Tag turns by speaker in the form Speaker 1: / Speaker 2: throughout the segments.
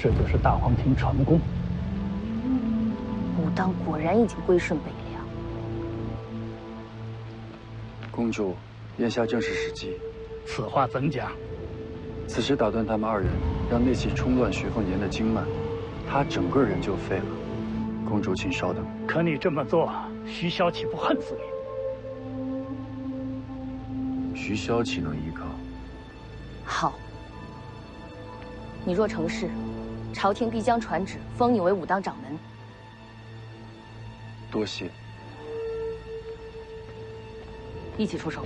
Speaker 1: 这就是大荒庭传功。
Speaker 2: 武当果然已经归顺北凉。
Speaker 3: 公主，眼下正是时机。
Speaker 1: 此话怎讲？
Speaker 3: 此时打断他们二人，让内气冲乱徐凤年的经脉，他整个人就废了。公主，请稍等。
Speaker 1: 可你这么做，徐骁岂不恨死你？
Speaker 3: 徐骁岂能依靠？
Speaker 2: 好，你若成事，朝廷必将传旨封你为武当掌门。
Speaker 3: 多谢。
Speaker 2: 一起出手。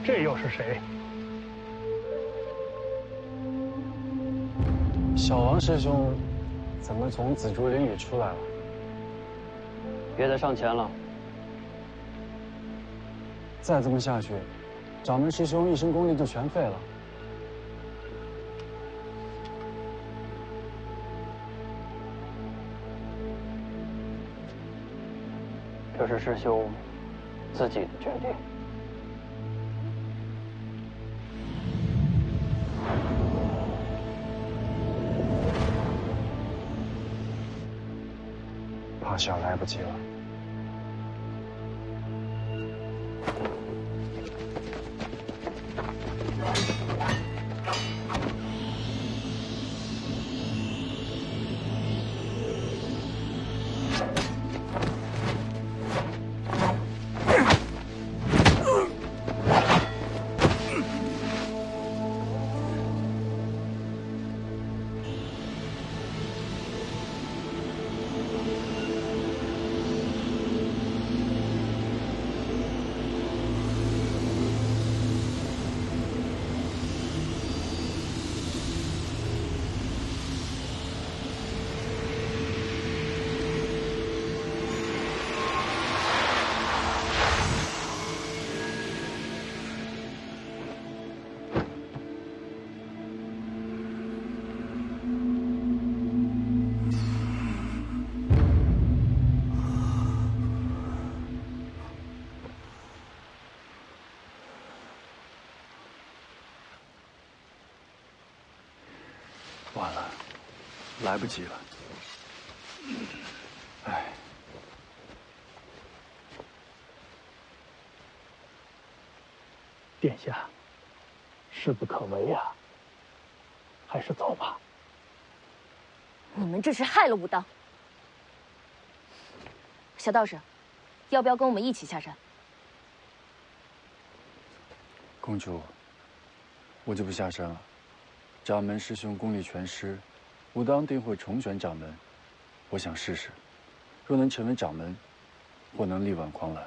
Speaker 1: 这又是谁？
Speaker 4: 小王师兄，怎么从紫竹林里出来了？
Speaker 5: 别再上前了。
Speaker 4: 再这么下去，掌门师兄一身功力就全废了。
Speaker 5: 这是师兄自己的决定。
Speaker 4: 怕是要来不及了。
Speaker 3: 晚了，来不及了。唉，
Speaker 1: 殿下，势不可为啊，还是走吧。
Speaker 2: 你们这是害了武当。小道士，要不要跟我们一起下山？
Speaker 3: 公主，我就不下山了。掌门师兄功力全失，武当定会重选掌门。我想试试，若能成为掌门，或能力挽狂澜。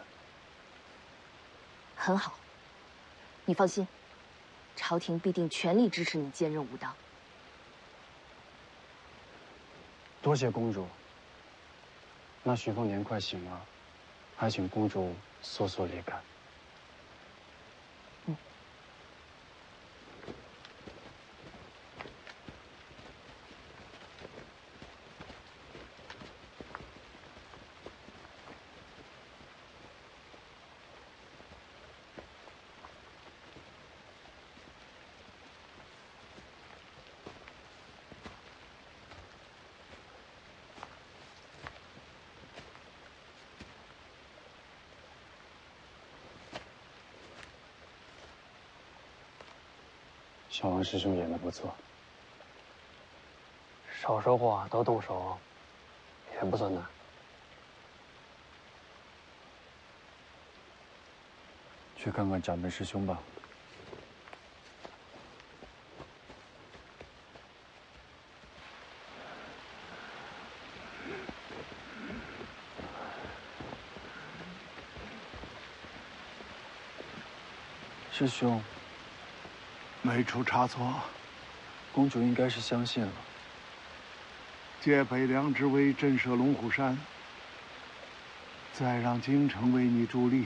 Speaker 2: 很好，你放心，朝廷必定全力支持你兼任武当。
Speaker 4: 多谢公主。那徐凤年快醒了，还请公主速速离开。小王师兄演得不错，
Speaker 5: 少说话，多动手，也不算难。
Speaker 3: 去看看掌门师兄吧。师兄。
Speaker 6: 没出差错。
Speaker 3: 公主应该是相信了。
Speaker 6: 借北凉之威震慑龙虎山，再让京城为你助力。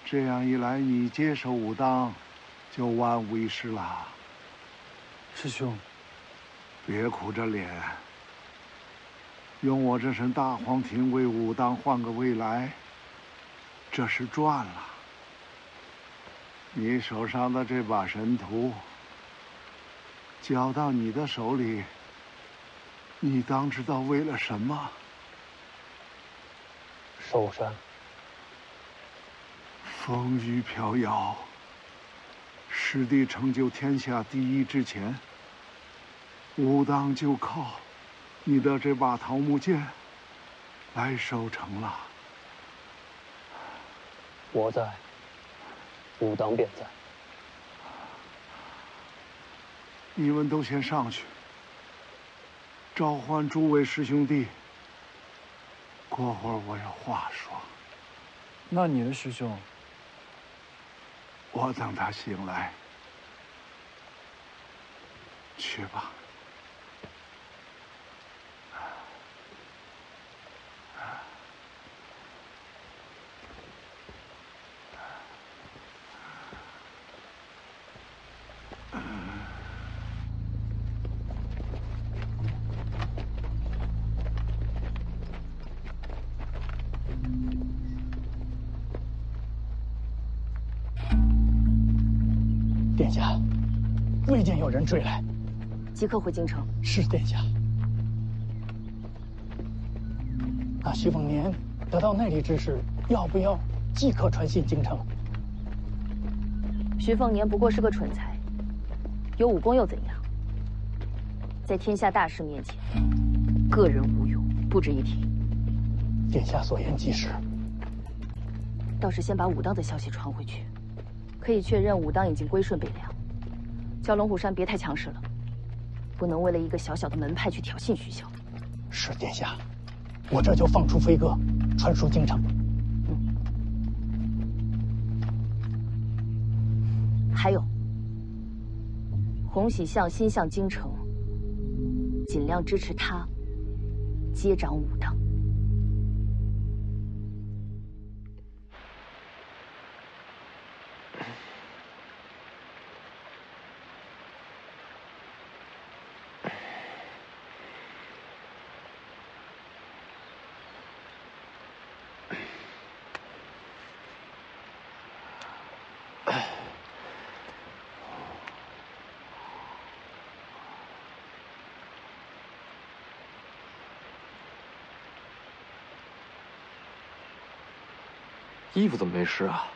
Speaker 6: 这样一来，你接手武当，就万无一失了。
Speaker 3: 师兄，
Speaker 6: 别苦着脸，用我这身大黄庭为武当换个未来，这是赚了。你手上的这把神图，交到你的手里，你当知道为了什么？
Speaker 1: 寿山。
Speaker 6: 风雨飘摇，师弟成就天下第一之前，武当就靠你的这把桃木剑来守城了。
Speaker 1: 我在，武当便在。
Speaker 6: 你们都先上去，召唤诸位师兄弟。过会儿我有话说。
Speaker 3: 那你的师兄？
Speaker 6: 我等他醒来。去吧。
Speaker 1: 殿下，未见有人追来，
Speaker 2: 即刻回京城。
Speaker 1: 是殿下。那徐凤年得到内力之时，要不要即刻传信京城？
Speaker 2: 徐凤年不过是个蠢材，有武功又怎样？在天下大事面前，个人无用，不值一提。
Speaker 1: 殿下所言极是。
Speaker 2: 倒是先把武当的消息传回去，可以确认武当已经归顺北凉，叫龙虎山别太强势了，不能为了一个小小的门派去挑衅徐骁。
Speaker 1: 是殿下，我这就放出飞鸽，传输京城。
Speaker 2: 还有，洪喜相心向京城，尽量支持他接掌武当。
Speaker 7: 衣服怎么没湿啊？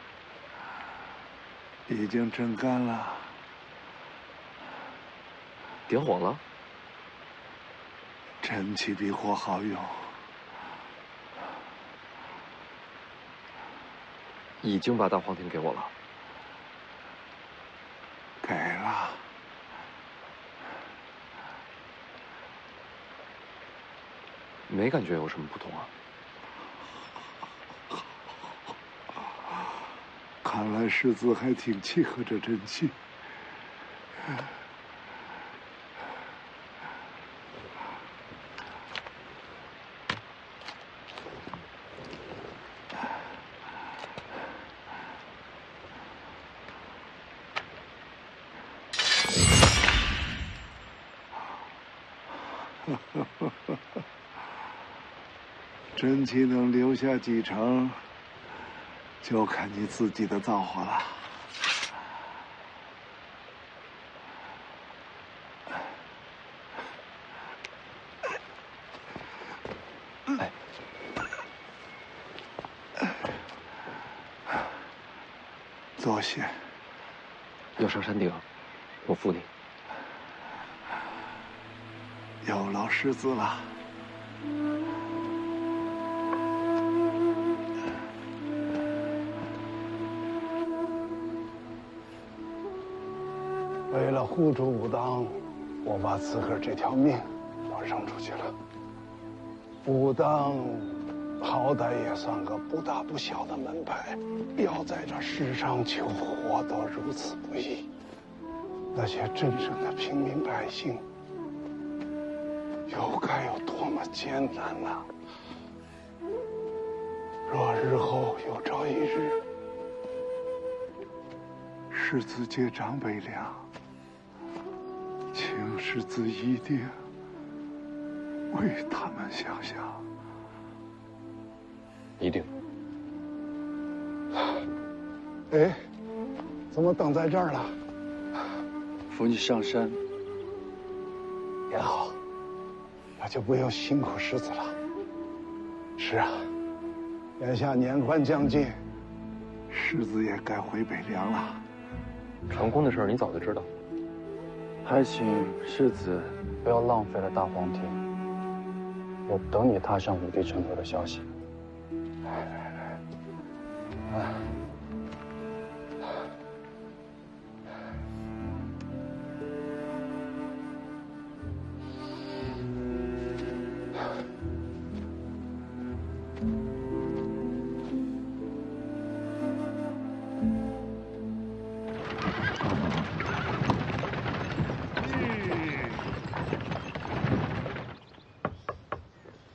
Speaker 6: 已经蒸干了。
Speaker 7: 点火了？
Speaker 6: 真气比火好用。
Speaker 7: 已经把大黄庭给我了。
Speaker 6: 给了。
Speaker 7: 没感觉有什么不同啊？
Speaker 6: 看来世子还挺契合这真气。真气能留下几成，就看你自己的造化了。
Speaker 7: 哎，
Speaker 6: 多谢。
Speaker 7: 要上山顶，我扶你。
Speaker 6: 有劳师子了。为了护住武当，我把自个儿这条命都扔出去了。武当好歹也算个不大不小的门派，要在这世上求活都如此不易。那些真正的平民百姓又该有多么艰难呐！若日后有朝一日，世子接掌北凉，请世子一定为他们想想。
Speaker 4: 一定。
Speaker 6: 哎，怎么等在这儿了？
Speaker 3: 扶你上山。
Speaker 6: 也好，那就不用辛苦世子了。是啊，眼下年关将近，世子也该回北凉了。
Speaker 7: 成功的事儿你早就知道，
Speaker 3: 还请世子
Speaker 4: 不要浪费了大黄庭，我等你踏上武帝成河的消息。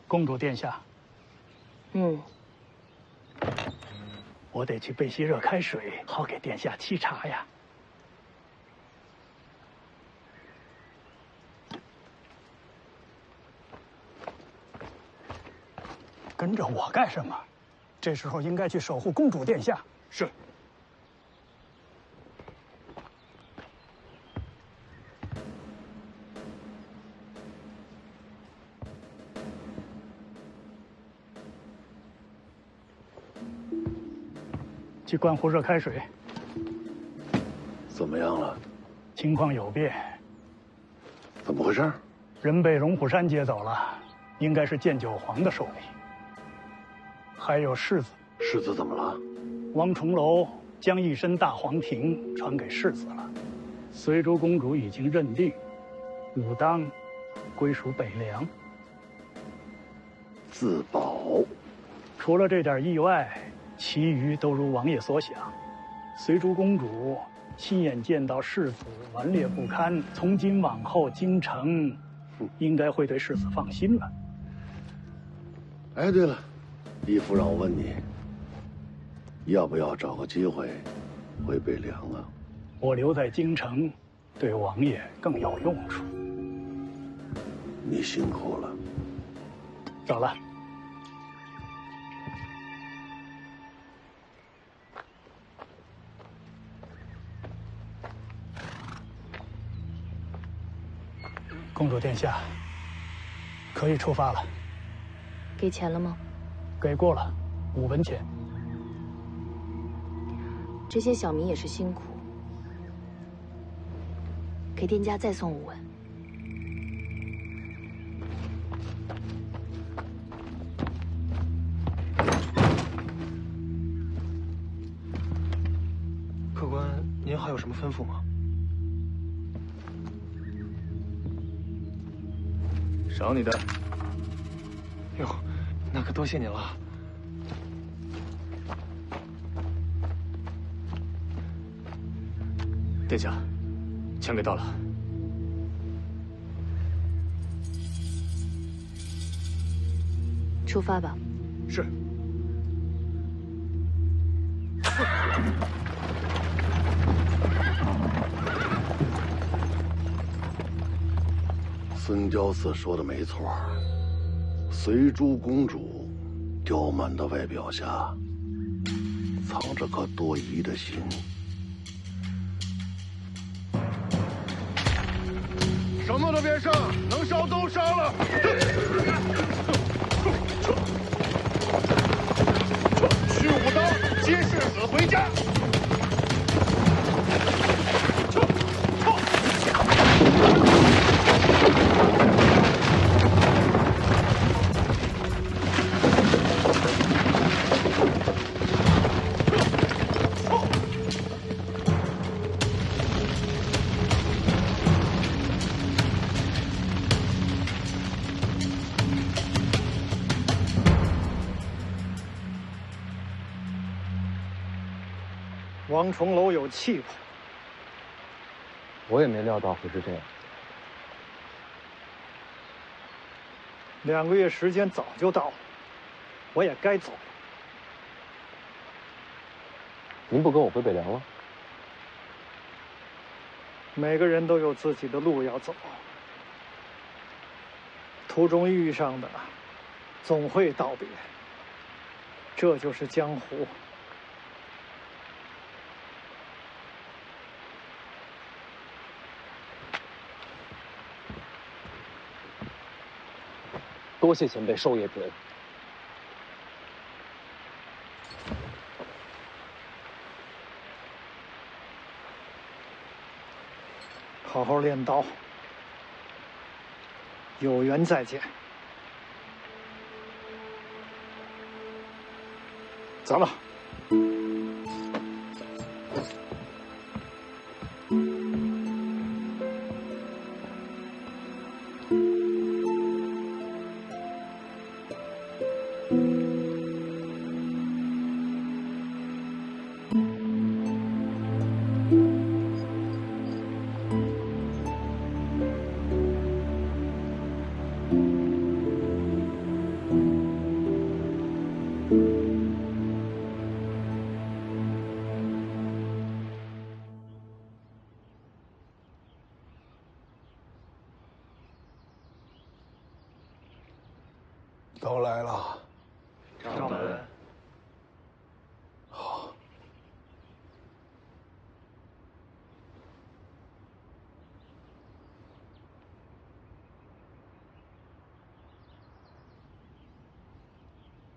Speaker 1: 公主殿下，我得去备些热开水，好给殿下沏茶呀。跟着我干什么？这时候应该去守护公主殿下。
Speaker 3: 是。
Speaker 1: 去灌壶热开水。
Speaker 8: 怎么样了？
Speaker 1: 情况有变。
Speaker 8: 怎么回事？
Speaker 1: 人被龙虎山接走了，应该是建九皇的手里。还有世子。
Speaker 8: 世子怎么了？
Speaker 1: 王重楼将一身大黄庭传给世子了。随珠公主已经认定，武当归属北凉。
Speaker 8: 自保。
Speaker 1: 除了这点意外，其余都如王爷所想。随珠公主亲眼见到世子顽劣不堪，从今往后京城应该会对世子放心了。
Speaker 8: 哎，对了，义父让我问你，要不要找个机会回北凉啊？
Speaker 1: 我留在京城，对王爷更有用处。
Speaker 8: 你辛苦了。
Speaker 1: 走了。公主殿下，可以出发了。
Speaker 2: 给钱了吗？
Speaker 1: 给过了，5文钱。
Speaker 2: 这些小民也是辛苦，给店家再送5文。
Speaker 9: 客官，您还有什么吩咐吗？
Speaker 3: 赏你的。
Speaker 9: 哟，那可多谢您了。
Speaker 3: 殿下，钱给到了。
Speaker 2: 出发吧。
Speaker 3: 是。
Speaker 8: 孙雕四说的没错，随珠公主刁蛮的外表下，藏着颗多疑的心。
Speaker 10: 什么都别剩，能烧都烧了。去武当接世子回家。
Speaker 1: 王重楼有气魄，
Speaker 7: 我也没料到会是这样。
Speaker 11: 2个月时间早就到了，我也该走了。
Speaker 7: 您不跟我回北凉了？
Speaker 11: 每个人都有自己的路要走，途中遇上的，总会道别。这就是江湖。
Speaker 7: 多谢前辈授业之恩。
Speaker 11: 好好练刀，有缘再见。
Speaker 6: 走了。都来了，
Speaker 11: 掌门。
Speaker 6: 好。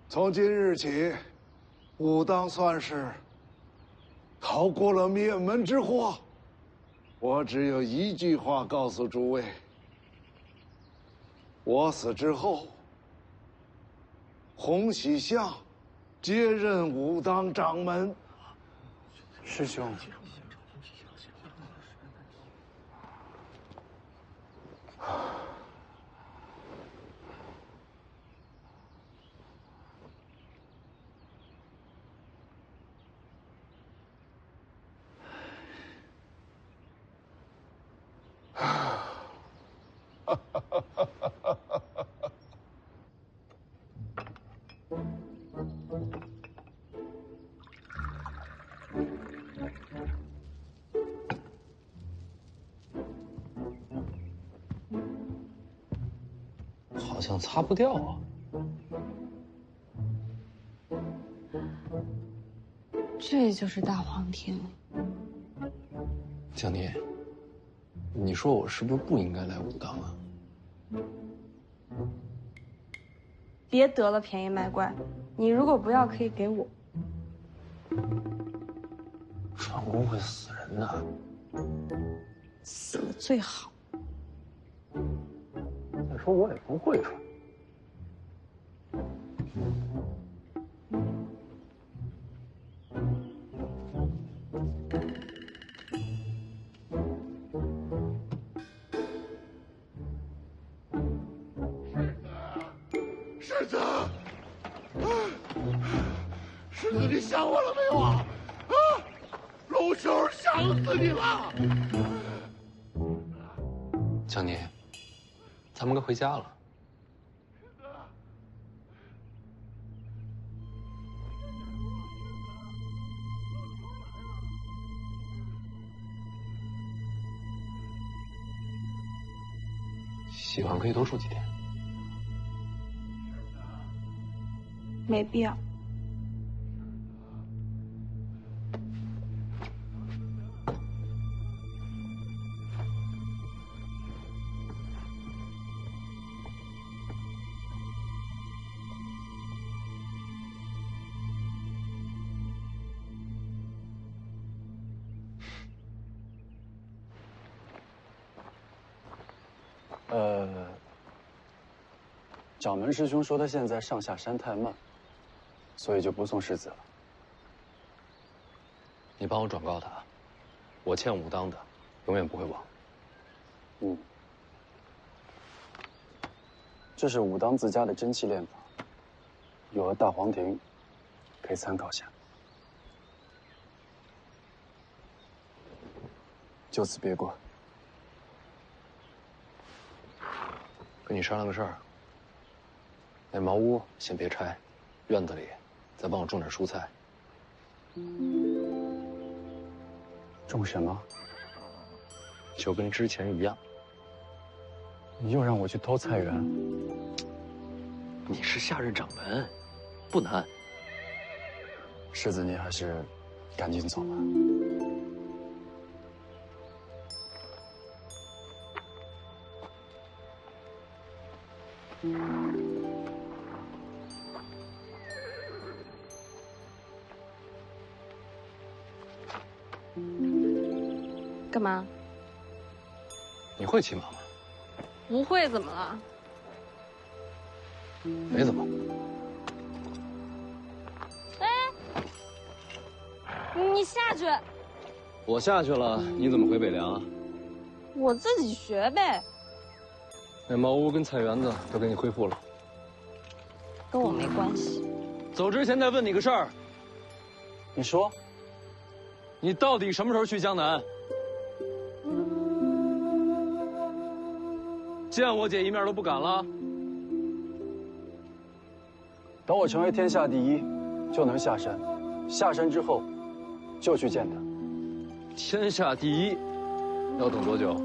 Speaker 6: 从今日起，武当算是逃过了灭门之祸。我只有一句话告诉诸位：我死之后，洪喜相接任武当掌门。
Speaker 4: 师兄，
Speaker 7: 好像擦不掉啊。
Speaker 12: 这就是大黄庭。
Speaker 7: 江念，你说我是不是不应该来武当啊？
Speaker 12: 别得了便宜卖乖，你如果不要，可以给我。
Speaker 7: 传功会死人的，
Speaker 12: 死了最好。
Speaker 7: 再说我也不会传。
Speaker 10: 世子，世子，你想我了没有啊？啊，龙兄想死你了。
Speaker 7: 江念，咱们该回家了。喜欢可以多住几天。
Speaker 12: 没必要。
Speaker 3: 掌门师兄说他现在上下山太慢，所以就不送世子了。
Speaker 7: 你帮我转告他，我欠武当的，永远不会忘。
Speaker 3: 嗯，这是武当自家的真气炼法，有了大黄庭，可以参考下。就此别过。
Speaker 7: 跟你商量个事儿。那茅屋先别拆，院子里再帮我种点蔬菜。
Speaker 4: 种什么？
Speaker 7: 就跟之前一样。
Speaker 4: 你又让我去偷菜园？
Speaker 7: 你是下任掌门，不难。
Speaker 4: 世子，你还是赶紧走吧。
Speaker 12: 干嘛？
Speaker 7: 你会骑马吗？
Speaker 12: 不会怎么了？
Speaker 7: 没怎么。
Speaker 12: 你下去。
Speaker 7: 我下去了，你怎么回北凉啊？
Speaker 12: 我自己学呗。
Speaker 7: 那茅屋跟菜园子都给你恢复了，
Speaker 12: 跟我没关系。
Speaker 7: 走之前再问你个事儿。
Speaker 4: 你说，
Speaker 7: 你到底什么时候去江南？见我姐一面都不敢了。
Speaker 4: 等我成为天下第一，就能下山。下山之后，就去见他。
Speaker 7: 天下第一，要等多久？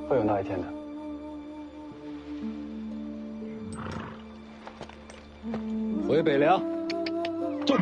Speaker 4: 会有那一天的。
Speaker 7: 回北凉。走。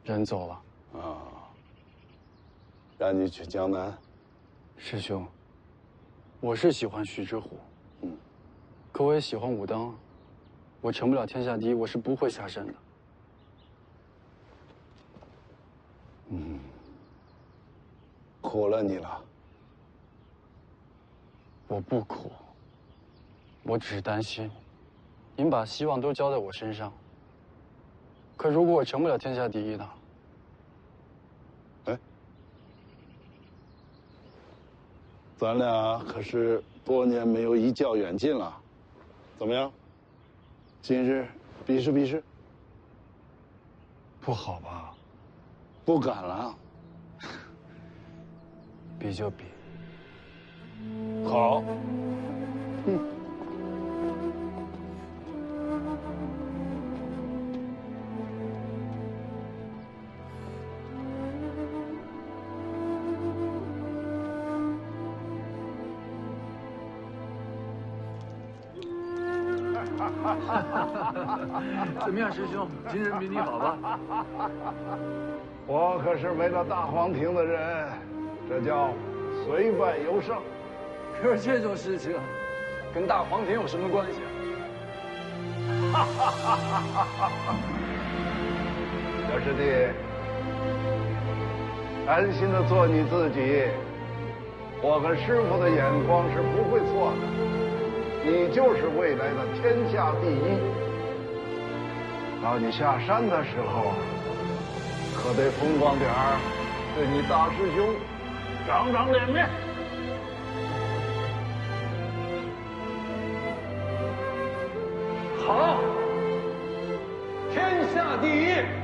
Speaker 4: 人走了
Speaker 8: 啊，让你去江南。
Speaker 4: 师兄，我是喜欢徐之虎，可我也喜欢武当。我成不了天下第一，我是不会下山的。
Speaker 8: 苦了你了。
Speaker 4: 我不苦，我只是担心，您把希望都交在我身上。可如果我成不了天下第一呢？
Speaker 8: 咱俩可是多年没有一较远近了，怎么样？今日比试比试？
Speaker 4: 不好吧？
Speaker 8: 不敢了。
Speaker 4: 比就比。
Speaker 8: 好。
Speaker 3: 怎么样，师兄？今日比你好吧？
Speaker 6: 我可是为了大荒庭的人，这叫虽败犹胜。
Speaker 3: 可是这种事情，跟大荒庭有什么关系
Speaker 6: 啊？小师弟，安心的做你自己。我跟师傅的眼光是不会错的。你就是未来的天下第一。到你下山的时候，可得风光点儿，对你大师兄长长脸面。
Speaker 3: 好，天下第一。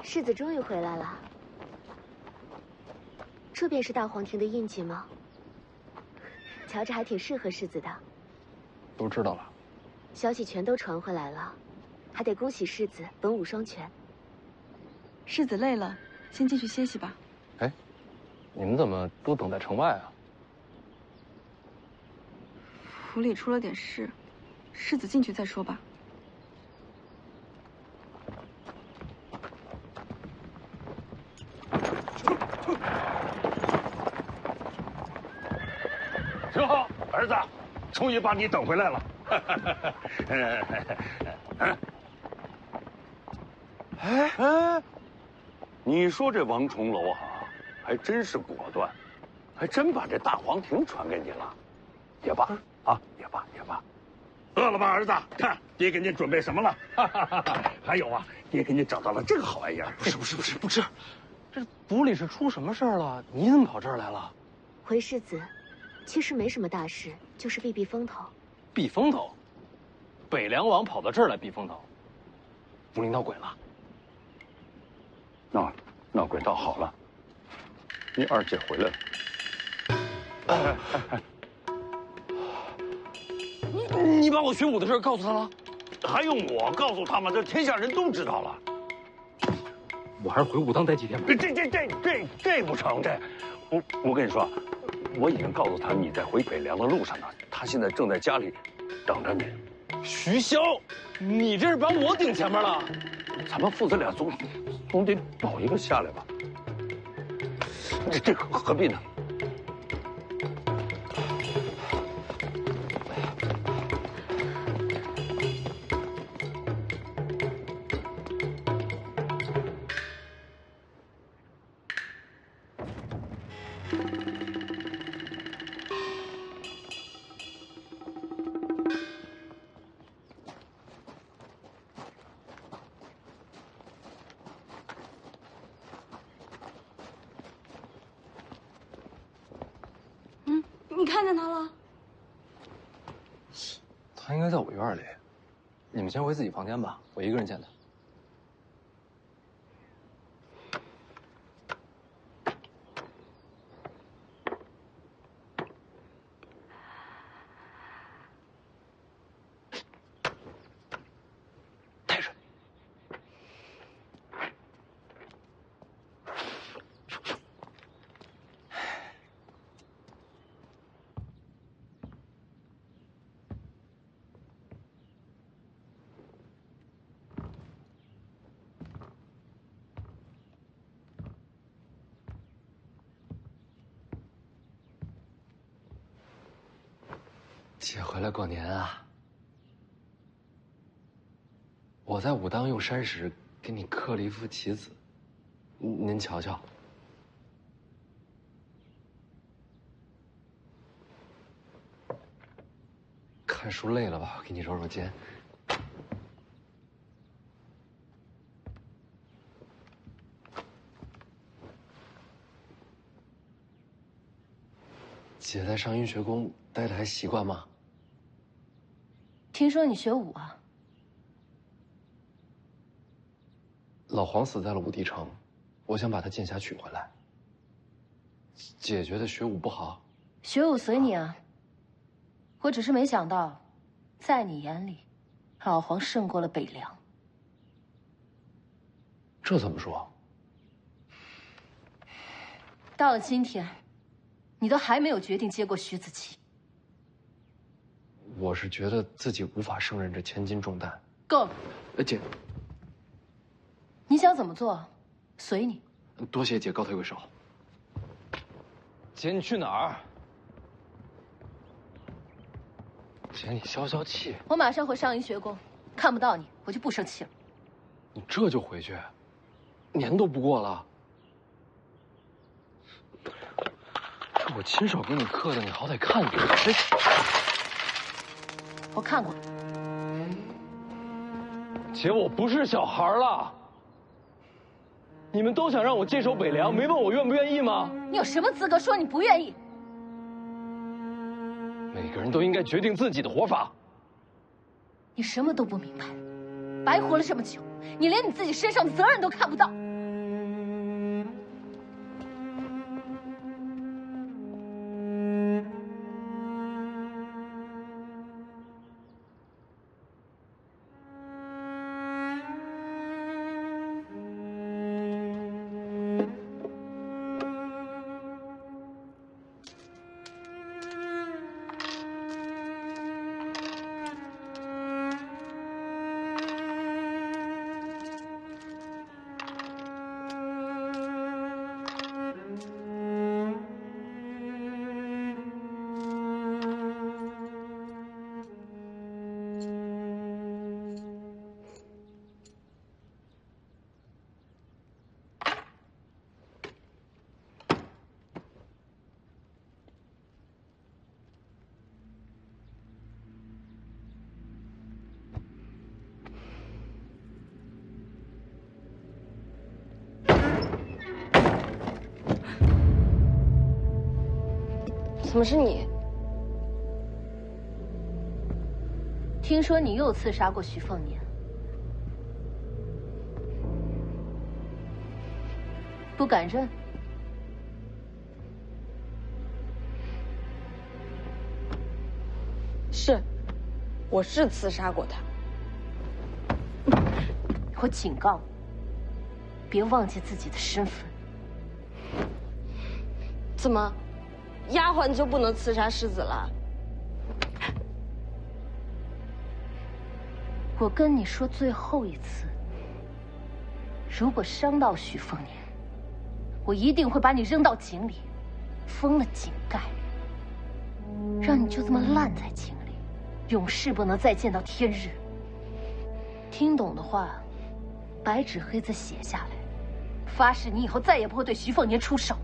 Speaker 13: 世子终于回来了，这便是大皇庭的印记吗？瞧着还挺适合世子的。
Speaker 4: 都知道了，
Speaker 13: 消息全都传回来了，还得恭喜世子文武双全。
Speaker 14: 世子累了，先进去歇息吧。
Speaker 7: 哎，你们怎么都等在城外啊？
Speaker 14: 府里出了点事，世子进去再说吧。
Speaker 8: 挺好，儿子，终于把你等回来了。哎，你说这王重楼啊，还真是果断，还真把这大皇庭传给你了。也罢啊，也罢也罢。饿了吧，儿子？看爹给你准备什么了。还有啊，爹给你找到了这个好玩意儿。
Speaker 9: 不吃，这府里是出什么事儿了？你怎么跑这儿来了？
Speaker 13: 回世子，其实没什么大事，就是避避风头。
Speaker 9: 避风头？北凉王跑到这儿来避风头？府里闹鬼了？
Speaker 8: 闹鬼倒好了，你二姐回来了。
Speaker 9: 你把我学武的事告诉他了？
Speaker 8: 还用我告诉他吗？这天下人都知道了。
Speaker 9: 我还是回武当待几天吧。
Speaker 8: 这不成，我跟你说，我已经告诉他你在回北凉的路上呢，他现在正在家里等着你。
Speaker 9: 徐骁，你这是把我顶前面了。
Speaker 8: 咱们父子俩总得保一个下来吧？这何必呢？
Speaker 14: 你看见他了？
Speaker 9: 他应该在我院里，你们先回自己房间吧，我一个人见他。姐回来过年啊！我在武当用山石给你刻了一副棋子，您瞧瞧。看书累了吧？我给你揉揉肩。姐在上阴学宫待的还习惯吗？
Speaker 2: 听说你学武啊？
Speaker 9: 老黄死在了武帝城，我想把他剑匣取回来。姐觉得学武不好？
Speaker 2: 学武随你啊。我只是没想到，在你眼里，老黄胜过了北凉。
Speaker 9: 这怎么说？
Speaker 2: 到了今天，你都还没有决定接过徐子淇。
Speaker 9: 我是觉得自己无法胜任这千斤重担。
Speaker 2: 够了，
Speaker 9: 姐，
Speaker 2: 你想怎么做，随你。
Speaker 9: 多谢姐高抬贵手。姐，你去哪儿？姐，你消消气。
Speaker 2: 我马上回上阴学宫，看不到你，我就不生气了。
Speaker 9: 你这就回去？年都不过了。这我亲手给你刻的，你好歹看看。
Speaker 2: 我看过。
Speaker 9: 姐，我不是小孩了。你们都想让我坚守北凉，没问我愿不愿意吗？
Speaker 2: 你有什么资格说你不愿意？
Speaker 9: 每个人都应该决定自己的活法。
Speaker 2: 你什么都不明白，白活了这么久，你连你自己身上的责任都看不到。
Speaker 12: 怎么是你？
Speaker 2: 听说你又刺杀过徐凤年，不敢认？
Speaker 12: 是，我是刺杀过他。
Speaker 2: 我警告你，别忘记自己的身份。
Speaker 12: 怎么，丫鬟就不能刺杀世子了？
Speaker 2: 我跟你说最后一次，如果伤到许凤年，我一定会把你扔到井里，封了井盖，让你就这么烂在井里，永世不能再见到天日。听懂的话，白纸黑字写下来，发誓你以后再也不会对徐凤年出手。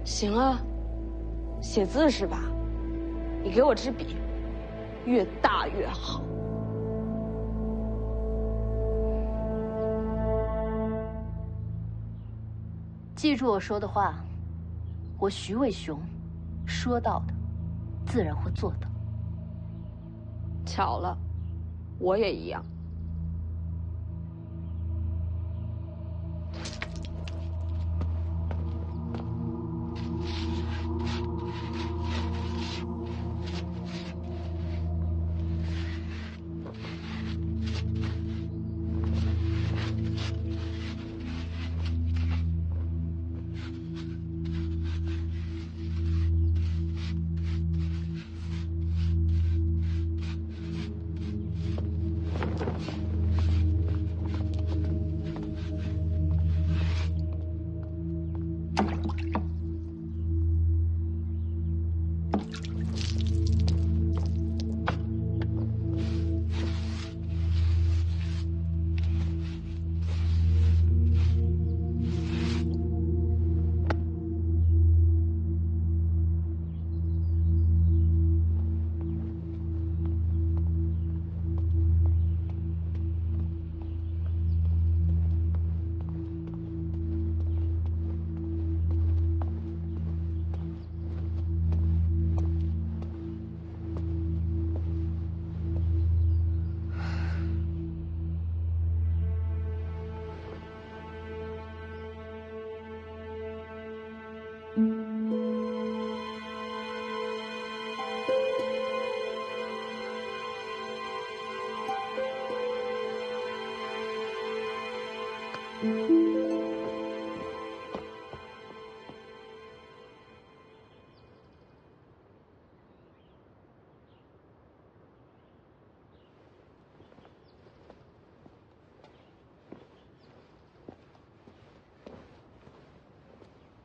Speaker 12: 行啊，写字是吧？你给我支笔，越大越好。
Speaker 2: 记住我说的话，我徐渭雄说到的，自然会做到。
Speaker 12: 巧了，我也一样。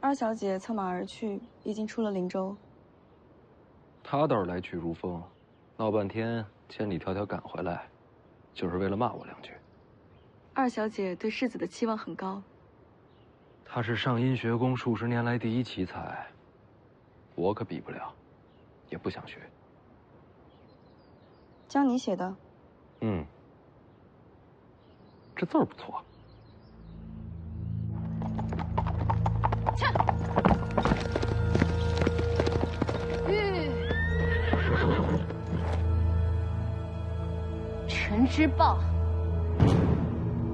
Speaker 14: 二小姐策马而去，已经出了灵州。
Speaker 9: 她倒是来去如风，闹半天千里迢迢赶回来，就是为了骂我两句。
Speaker 14: 二小姐对世子的期望很高。
Speaker 9: 她是上阴学宫数十年来第一奇才，我可比不了，也不想学。
Speaker 14: 教你写的？
Speaker 9: 嗯，这字儿不错。
Speaker 2: 切！陈之豹，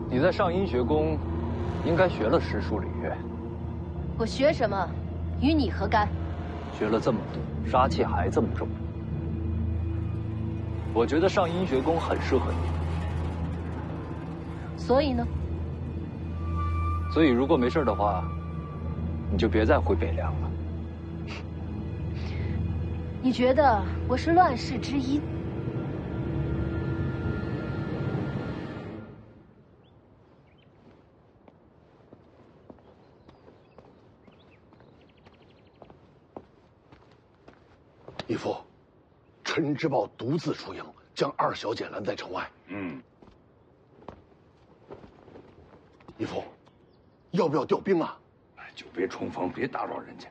Speaker 3: 你在上阴学宫，应该学了诗书礼乐。
Speaker 2: 我学什么，与你何干？
Speaker 3: 学了这么多，杀气还这么重。我觉得上阴学宫很适合你。
Speaker 2: 所以呢？
Speaker 3: 所以如果没事的话，你就别再回北凉了。
Speaker 2: 你觉得我是乱世之一？
Speaker 10: 义父，陈之豹独自出营，将二小姐拦在城外。义父，要不要调兵啊？
Speaker 8: 就别冲锋，别打扰人家。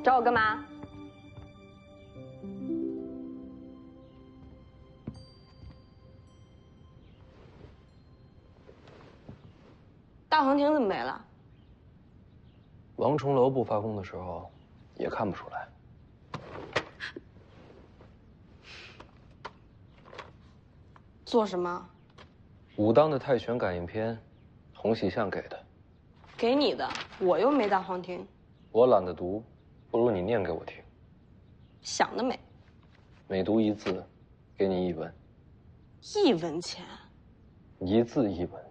Speaker 12: 找我干嘛？大黄庭怎么没了？
Speaker 9: 王重楼不发功的时候，也看不出来。
Speaker 12: 做什么？
Speaker 9: 武当的太玄感应篇，洪喜相给的。
Speaker 12: 给你的，我又没大黄庭。
Speaker 9: 我懒得读，不如你念给我听。
Speaker 12: 想得美。
Speaker 9: 每读一字，给你1文。
Speaker 12: 1文钱。
Speaker 9: 1字1文。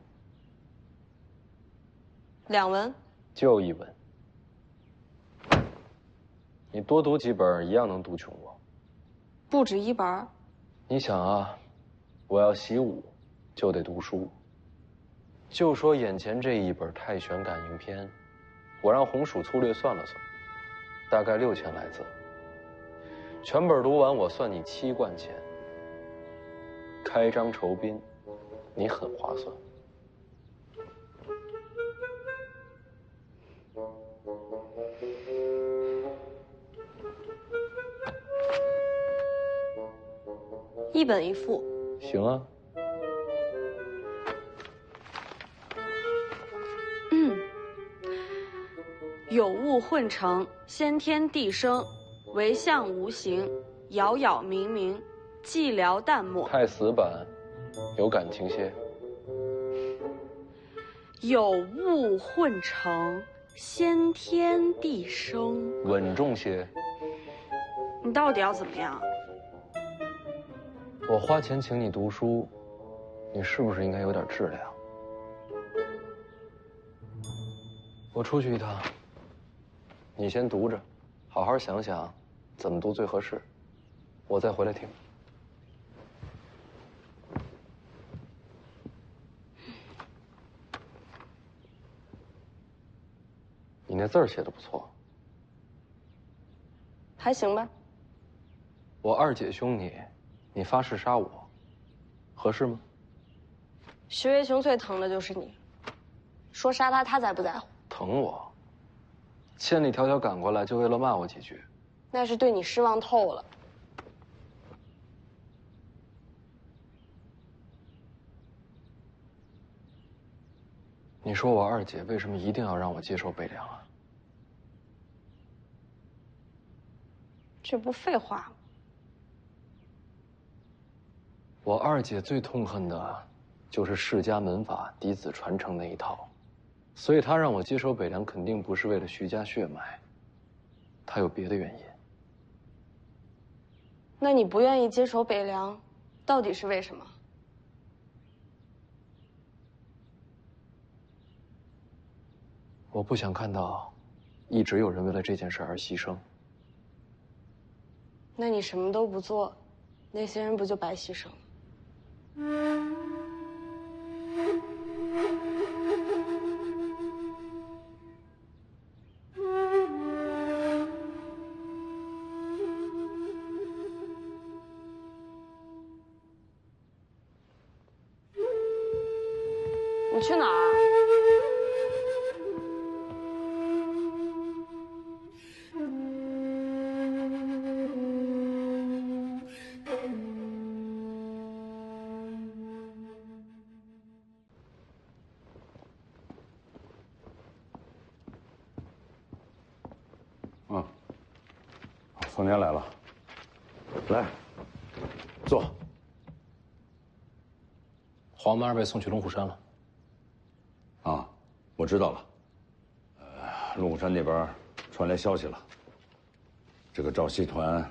Speaker 12: 2文。
Speaker 9: 就1文。你多读几本，一样能读穷我。
Speaker 12: 不止1本。
Speaker 9: 你想啊，我要习武，就得读书。就说眼前这一本《太玄感应篇》，我让红薯粗略算了算，大概6000来字。全本读完，我算你7贯钱。开张酬宾，你很划算。
Speaker 12: 1本1副。
Speaker 9: 行啊。
Speaker 12: 有物混成，先天地生，惟象无形，杳杳冥冥，寂寥淡漠。
Speaker 9: 太死板，有感情些。
Speaker 12: 有物混成，先天地生。
Speaker 9: 稳重些。
Speaker 12: 你到底要怎么样？
Speaker 9: 我花钱请你读书，你是不是应该有点质量？我出去一趟，你先读着，好好想想怎么读最合适，我再回来听。你那字儿写的不错。
Speaker 12: 还行吧。
Speaker 9: 我二姐凶你，你发誓杀我，合适吗？
Speaker 12: 徐渭雄最疼的就是你，说杀他，他才不在乎。
Speaker 9: 疼我，千里迢迢赶过来，就为了骂我几句。
Speaker 12: 那是对你失望透了。
Speaker 9: 你说我二姐为什么一定要让我接受北凉啊？
Speaker 12: 这不废话吗？
Speaker 9: 我二姐最痛恨的，就是世家门法嫡子传承那一套，所以她让我接手北凉，肯定不是为了徐家血脉，她有别的原因。
Speaker 12: 那你不愿意接手北凉，到底是为什么？
Speaker 9: 我不想看到，一直有人为了这件事而牺牲。
Speaker 12: 那你什么都不做，那些人不就白牺牲了？你去哪儿？
Speaker 8: 凤年来了，来，坐。
Speaker 9: 皇们2位送去龙虎山了。
Speaker 8: 啊，我知道了。龙虎山那边传来消息了。这个赵锡团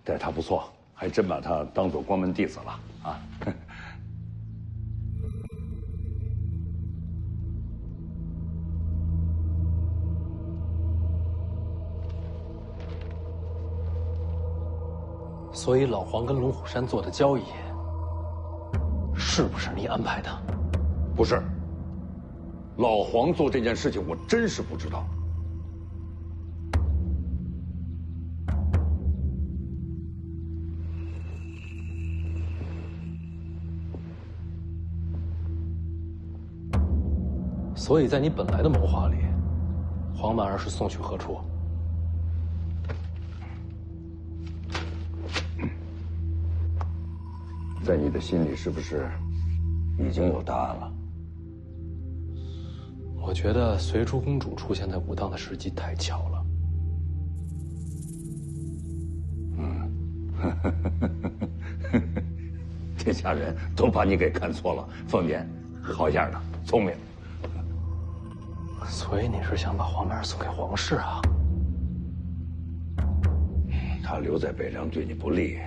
Speaker 8: 待他不错，还真把他当做关门弟子了啊！
Speaker 9: 所以老黄跟龙虎山做的交易，是不是你安排的？
Speaker 8: 不是。老黄做这件事情，我真是不知道。
Speaker 9: 所以在你本来的谋划里，黄满儿是送去何处？
Speaker 8: 在你的心里，是不是已经有答案了？
Speaker 9: 我觉得随珠公主出现在武当的时机太巧了。
Speaker 8: 天下人都把你给看错了，凤姐，好样的，聪明。
Speaker 9: 所以你是想把黄满儿送给皇室啊？
Speaker 8: 他留在北凉对你不利。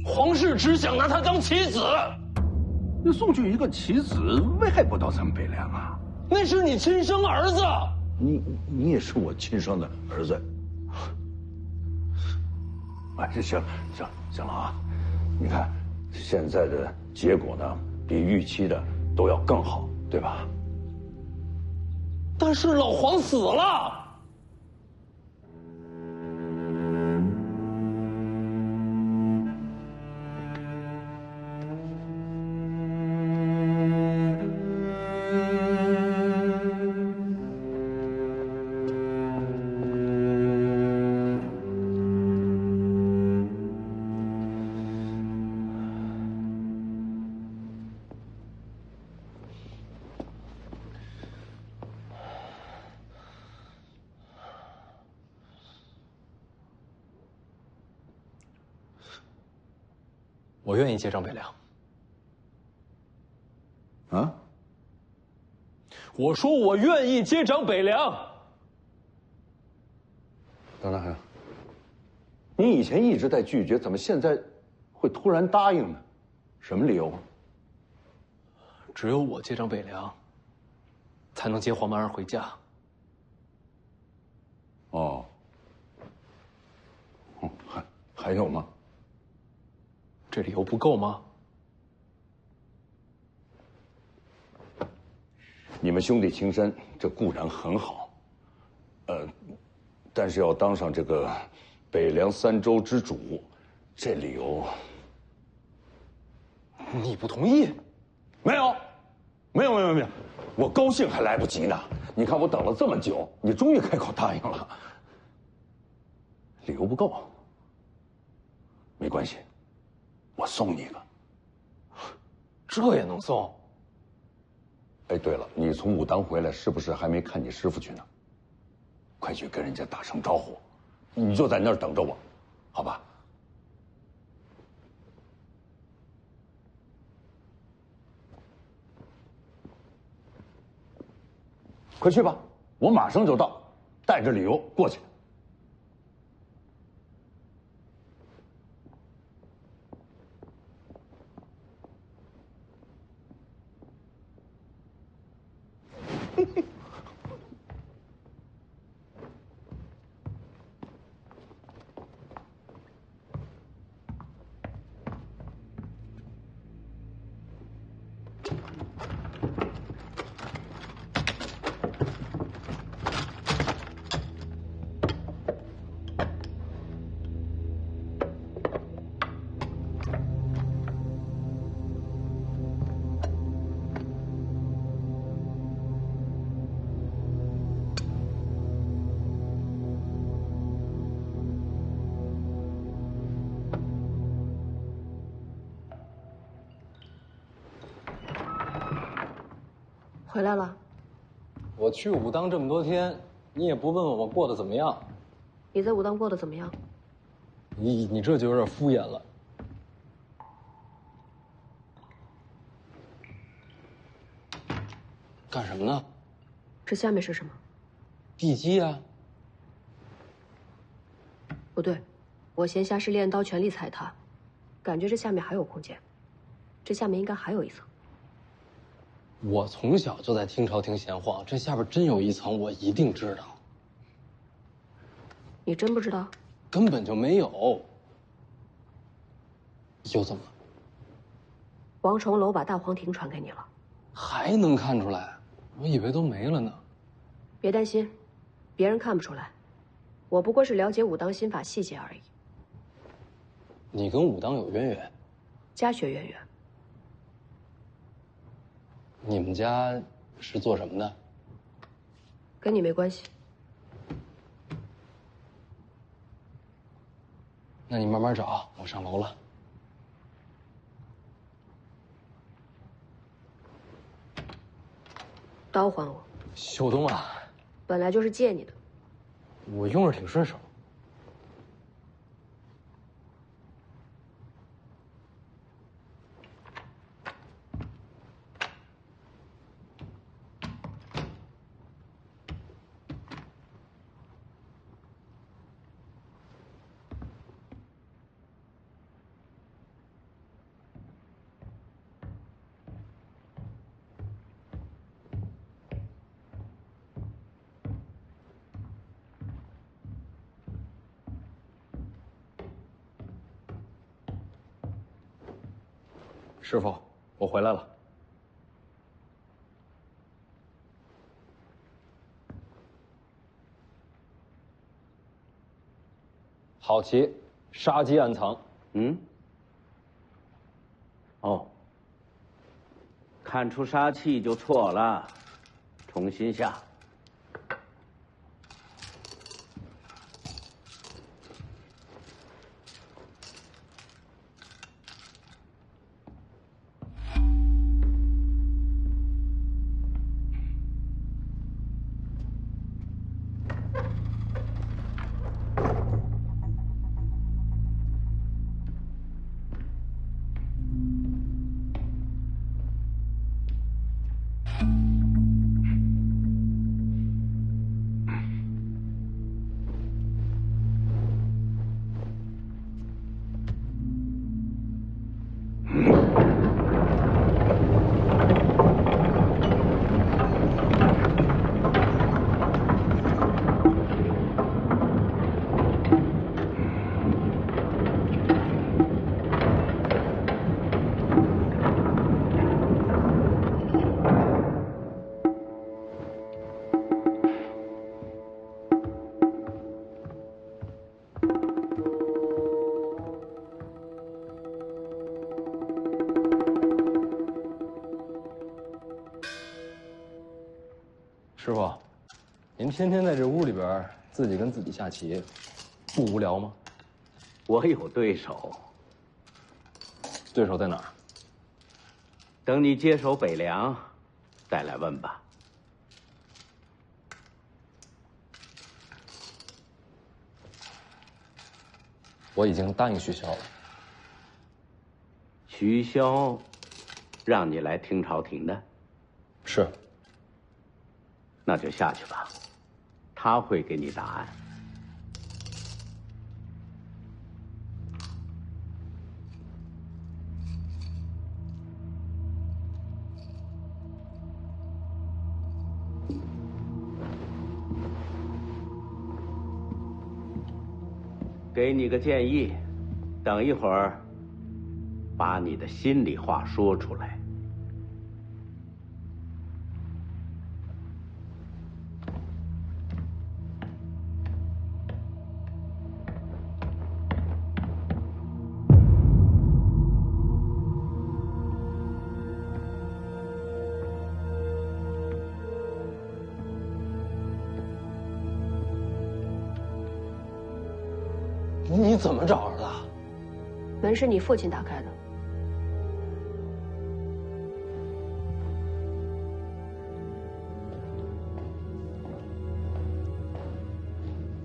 Speaker 9: 皇室只想拿他当棋子。
Speaker 8: 你送去一个棋子，危害不到咱们北凉啊。
Speaker 9: 那是你亲生儿子。
Speaker 8: 你也是我亲生的儿子。哎，行了啊！你看，现在的结果呢，比预期的都要更好，对吧？
Speaker 9: 但是老黄死了。我愿意接掌北凉。
Speaker 8: 啊？
Speaker 9: 我说我愿意接掌北凉。
Speaker 8: 张大汉，你以前一直在拒绝，怎么现在会突然答应呢？什么理由？
Speaker 9: 只有我接掌北凉，才能接黄满儿回家。
Speaker 8: 哦。还有吗？
Speaker 9: 这理由不够吗？
Speaker 8: 你们兄弟情深，这固然很好，但是要当上这个北凉3州之主，这理由，
Speaker 9: 你不同意？
Speaker 8: 没有，我高兴还来不及呢。你看我等了这么久，你终于开口答应了。理由不够，没关系，我送你一个。
Speaker 9: 这也能送？
Speaker 8: 哎，对了，你从武当回来，是不是还没看你师傅去呢？快去跟人家打声招呼，你就在那儿等着我，好吧？快去吧，我马上就到，带着理由过去。
Speaker 2: 回来了。
Speaker 9: 我去武当这么多天，你也不问问我过得怎么样？
Speaker 2: 你在武当过得怎么样？
Speaker 9: 你这就有点敷衍了。干什么呢？
Speaker 2: 这下面是什么？
Speaker 9: 地基啊。
Speaker 15: 不对，我闲暇时练刀，全力踩踏，感觉这下面还有空间，这下面应该还有一层。
Speaker 9: 我从小就在听朝廷闲话，这下边真有一层，我一定知道。
Speaker 15: 你真不知道？
Speaker 9: 根本就没有。又怎么了？
Speaker 15: 王重楼把大黄庭传给你了，
Speaker 9: 还能看出来？我以为都没了呢。
Speaker 15: 别担心，别人看不出来，我不过是了解武当心法细节而已。
Speaker 9: 你跟武当有渊源？
Speaker 15: 家学渊源。
Speaker 9: 你们家是做什么的？
Speaker 15: 跟你没关系。
Speaker 9: 那你慢慢找，我上楼了。
Speaker 15: 刀还我。
Speaker 9: 秀东啊，
Speaker 15: 本来就是借你的。
Speaker 9: 我用着挺顺手。师傅，我回来了。好棋，杀机暗藏。
Speaker 16: 哦，看出杀气就错了，重新下。
Speaker 9: 师傅，您天天在这屋里边自己跟自己下棋，不无聊吗？
Speaker 16: 我有对手。
Speaker 9: 对手在哪儿？
Speaker 16: 等你接手北凉，再来问吧。
Speaker 9: 我已经答应徐骁了。
Speaker 16: 徐骁，让你来听朝廷的？
Speaker 9: 是。
Speaker 16: 那就下去吧，他会给你答案。给你个建议，等一会儿，把你的心里话说出来。
Speaker 9: 你怎么找着的？
Speaker 15: 门是你父亲打开的。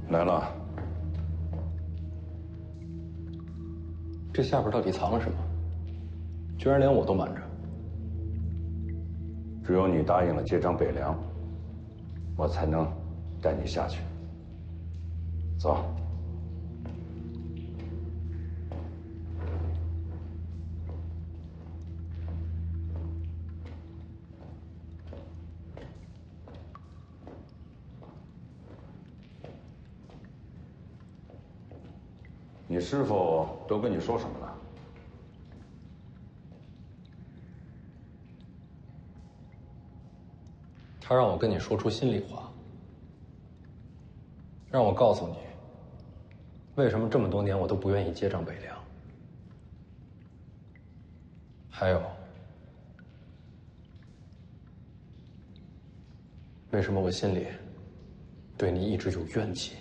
Speaker 8: 来了。
Speaker 9: 这下边到底藏了什么？居然连我都瞒着。
Speaker 8: 只有你答应了接掌北凉，我才能带你下去。走。你师傅都跟你说什么了？
Speaker 9: 他让我跟你说出心里话，让我告诉你，为什么这么多年我都不愿意接掌北凉。还有，为什么我心里对你一直有怨气？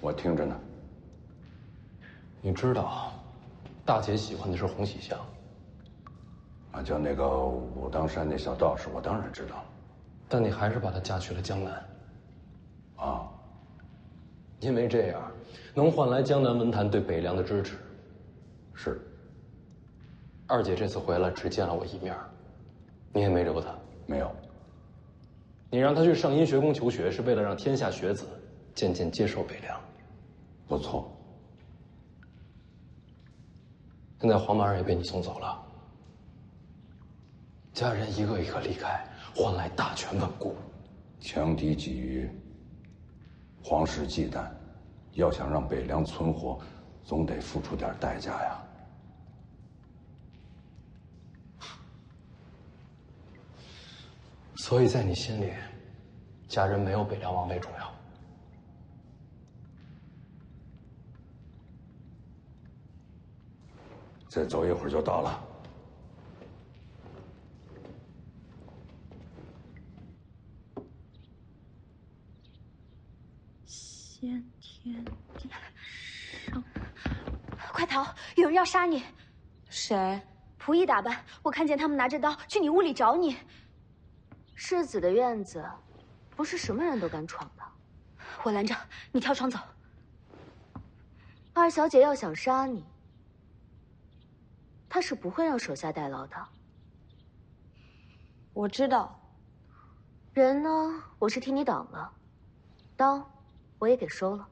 Speaker 8: 我听着呢。
Speaker 9: 你知道，大姐喜欢的是洪喜香。
Speaker 8: 啊，就那个武当山那小道士，我当然知道了。
Speaker 9: 但你还是把她嫁去了江南。
Speaker 8: 啊，
Speaker 9: 因为这样能换来江南文坛对北凉的支持。
Speaker 8: 是。
Speaker 9: 二姐这次回来只见了我一面，你也没留她。
Speaker 8: 没有。
Speaker 9: 你让她去上阴学宫求学，是为了让天下学子渐渐接受北凉。
Speaker 8: 不错。
Speaker 9: 现在黄马儿也被你送走了，家人一个一个离开，换来大权稳固。
Speaker 8: 强敌鲫鱼，皇室忌惮，要想让北凉存活，总得付出点代价呀。
Speaker 9: 所以在你心里，家人没有北凉王位重要。
Speaker 8: 再走一会儿就到了。
Speaker 17: 先天地圣，
Speaker 13: 快逃！有人要杀你。
Speaker 12: 谁？
Speaker 13: 仆役打扮，我看见他们拿着刀去你屋里找你。世子的院子，不是什么人都敢闯的。我拦着你，跳窗走。二小姐要想杀你，她是不会让手下代劳的。
Speaker 12: 我知道。
Speaker 13: 人呢，我是替你挡了，刀我也给收了。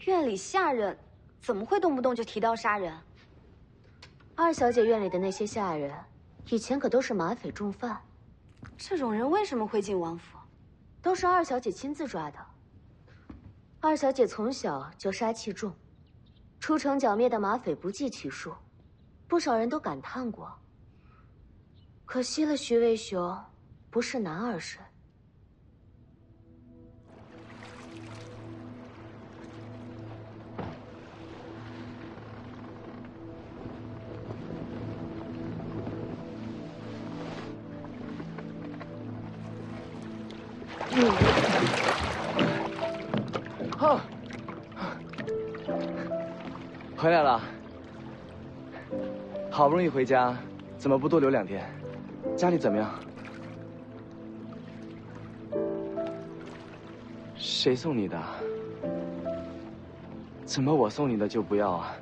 Speaker 17: 院里下人怎么会动不动就提刀杀人？
Speaker 13: 二小姐院里的那些下人，以前可都是马匪重犯。
Speaker 17: 这种人为什么会进王府？
Speaker 13: 都是二小姐亲自抓的。二小姐从小就杀气重，出城剿灭的马匪不计其数，不少人都感叹过。可惜了徐渭雄，不是男儿身。
Speaker 18: 回来了，好不容易回家，怎么不多留2天？家里怎么样？谁送你的？怎么我送你的就不要啊？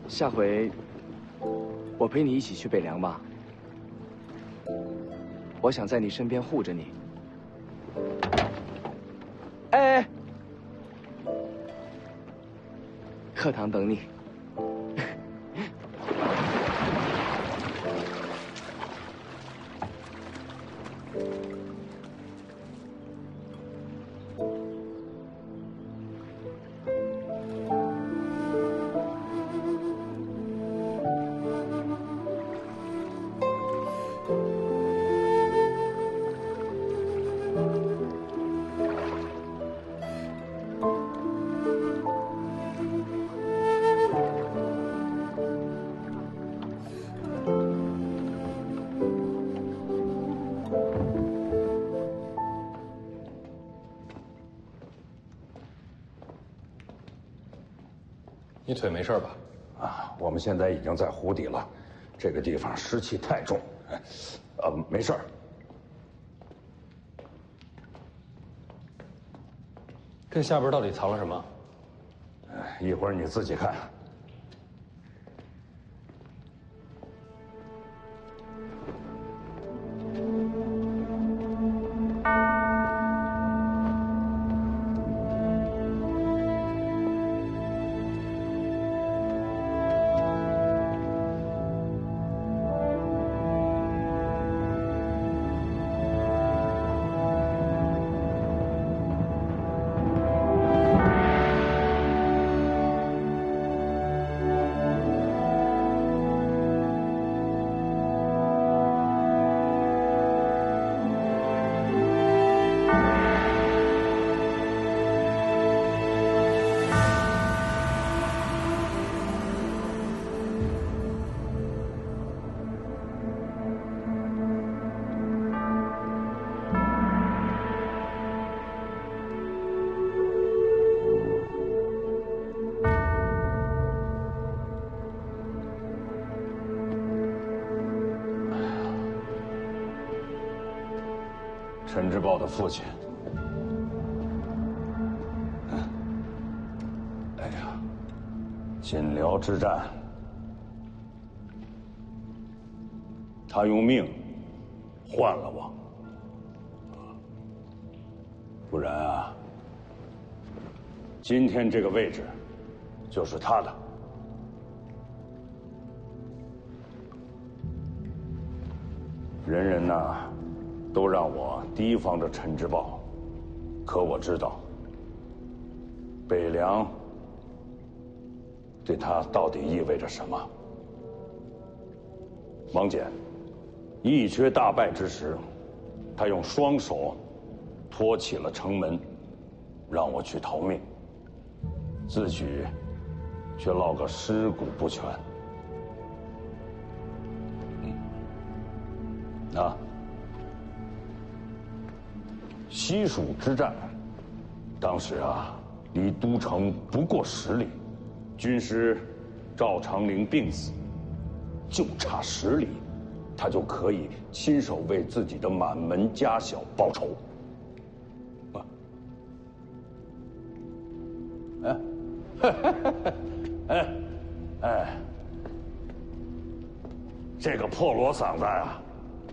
Speaker 18: 下回我陪你一起去北凉吧。我想在你身边护着你。哎，课堂等你。
Speaker 9: 你腿没事吧？
Speaker 8: 啊，我们现在已经在湖底了，这个地方湿气太重。没事儿。
Speaker 9: 这下边到底藏了什么？
Speaker 8: 一会儿你自己看。陈之豹的父亲。哎呀，锦辽之战，他用命换了我，不然啊，今天这个位置就是他的。人人呐，都让我提防着陈之豹，可我知道，北凉对他到底意味着什么。王翦义缺大败之时，他用双手托起了城门，让我去逃命，自己却落个尸骨不全。啊，西蜀之战，当时啊，离都城不过10里，军师赵长陵病死，就差10里，他就可以亲手为自己的满门家小报仇。这个破锣嗓子呀，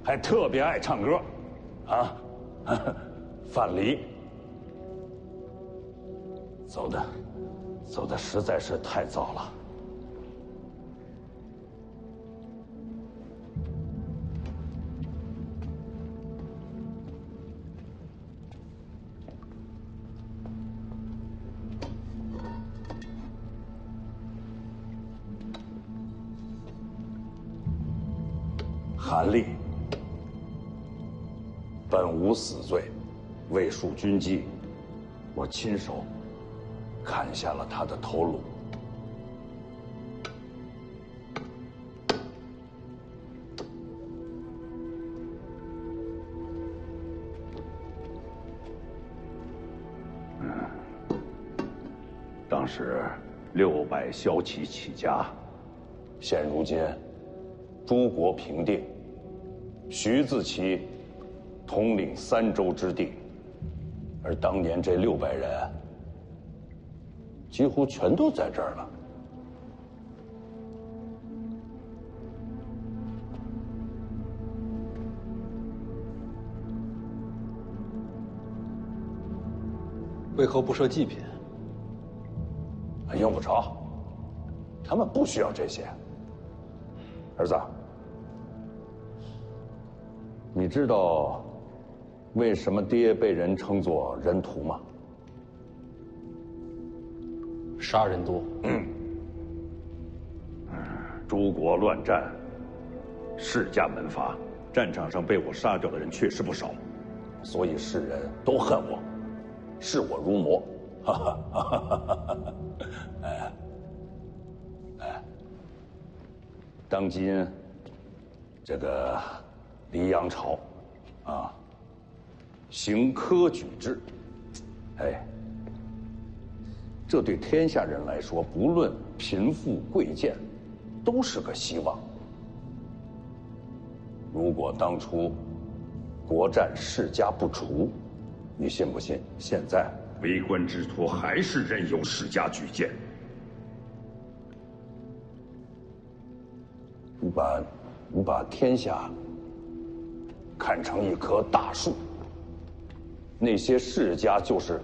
Speaker 8: 还特别爱唱歌，啊，范蠡走的实在是太早了。韩立本无死罪，为树军纪，我亲手砍下了他的头颅。当时600骁骑起家，现如今诸国平定，徐自齐统领3州之地，而当年这600人几乎全都在这儿了。
Speaker 9: 为何不设祭品？
Speaker 8: 用不着，他们不需要这些。儿子，你知道为什么爹被人称作人屠吗？
Speaker 9: 杀人多。
Speaker 8: 诸国乱战，世家门阀，战场上被我杀掉的人确实不少，所以世人都恨我，视我如魔。哈哈哈哈哈！当今这个黎阳朝啊，行科举制，这对天下人来说，不论贫富贵贱，都是个希望。如果当初国战世家不除，你信不信现在为官之徒还是任由世家举荐？你把天下看成一棵大树，那些世家就是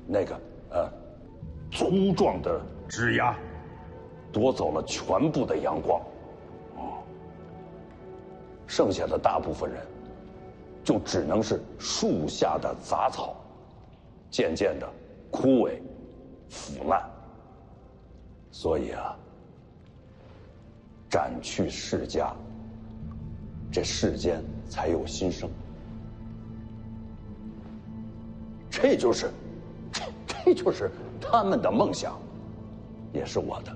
Speaker 8: 那个粗壮的枝桠，夺走了全部的阳光，剩下的大部分人就只能是树下的杂草，渐渐的枯萎腐烂。所以啊，斩去世家，这世间才有新生。这就是他们的梦想，也是我的。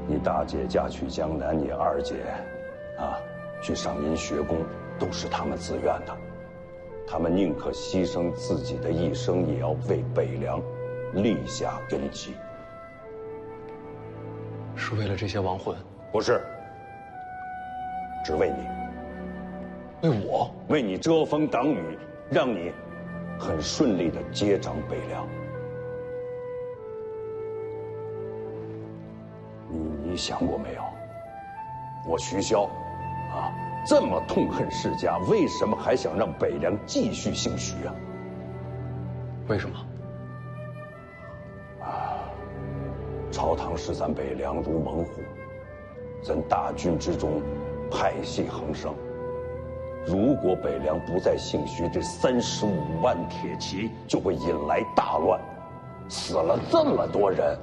Speaker 8: 你大姐嫁去江南，你二姐去上阴学宫，都是他们自愿的。他们宁可牺牲自己的一生，也要为北凉立下根基。
Speaker 7: 是为了这些亡魂？
Speaker 8: 不是，只为你。
Speaker 7: 为我？
Speaker 8: 为你遮风挡雨，让你很顺利的接掌北凉。你想过没有？我徐骁，啊，这么痛恨世家，为什么还想让北凉继续姓徐啊？
Speaker 7: 为什么？
Speaker 8: 朝堂视咱北凉如猛虎，咱大军之中派系横生。如果北凉不再姓徐，这35万铁骑就会引来大乱，死了这么多人，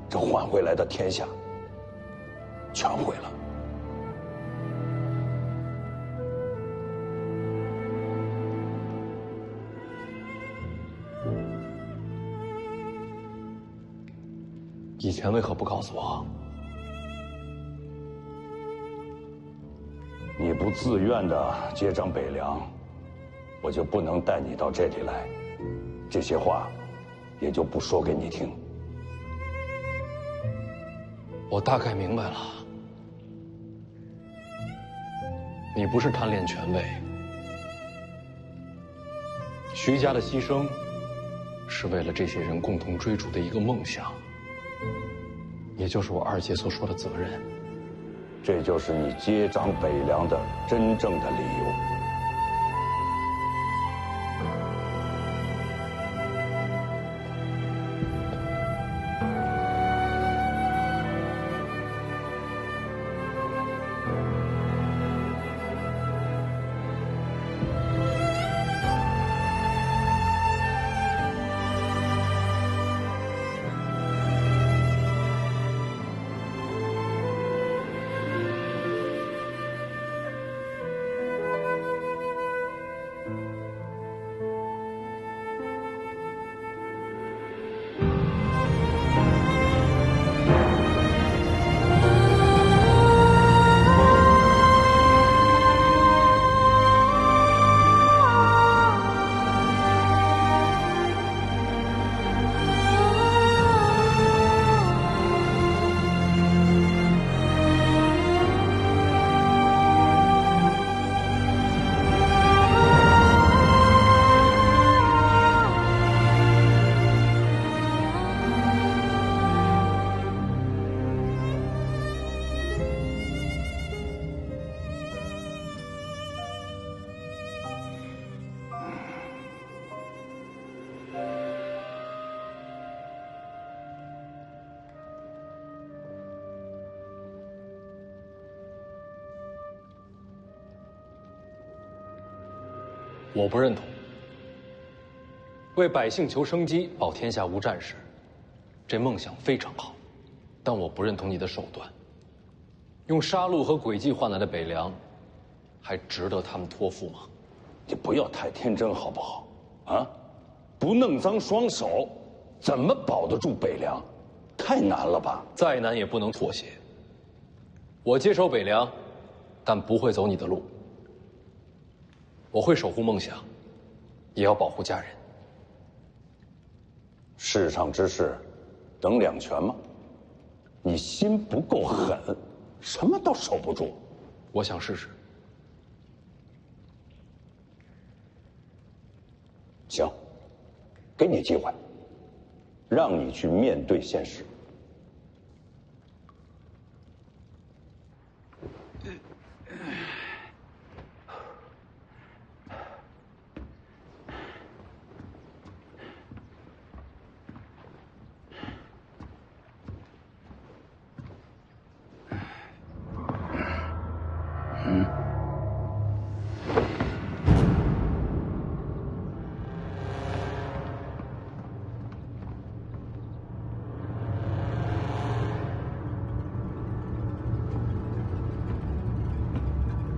Speaker 8: 这换回来的天下全毁了。
Speaker 7: 以前为何不告诉我？
Speaker 8: 你不自愿的接掌北凉，我就不能带你到这里来，这些话也就不说给你听。
Speaker 7: 我大概明白了，你不是贪恋权位，徐家的牺牲是为了这些人共同追逐的一个梦想，也就是我二姐所说的责任。
Speaker 8: 这就是你接掌北凉的真正的理由。
Speaker 7: 我不认同。为百姓求生机，保天下无战事，这梦想非常好，但我不认同你的手段。用杀戮和诡计换来的北凉，还值得他们托付吗？
Speaker 8: 你不要太天真好不好？啊，不弄脏双手，怎么保得住北凉？太难了吧？
Speaker 7: 再难也不能妥协。我接手北凉，但不会走你的路。我会守护梦想，也要保护家人。
Speaker 8: 世上之事，等两全吗？你心不够狠，什么都守不住。
Speaker 7: 我想试试。
Speaker 8: 行，给你机会，让你去面对现实。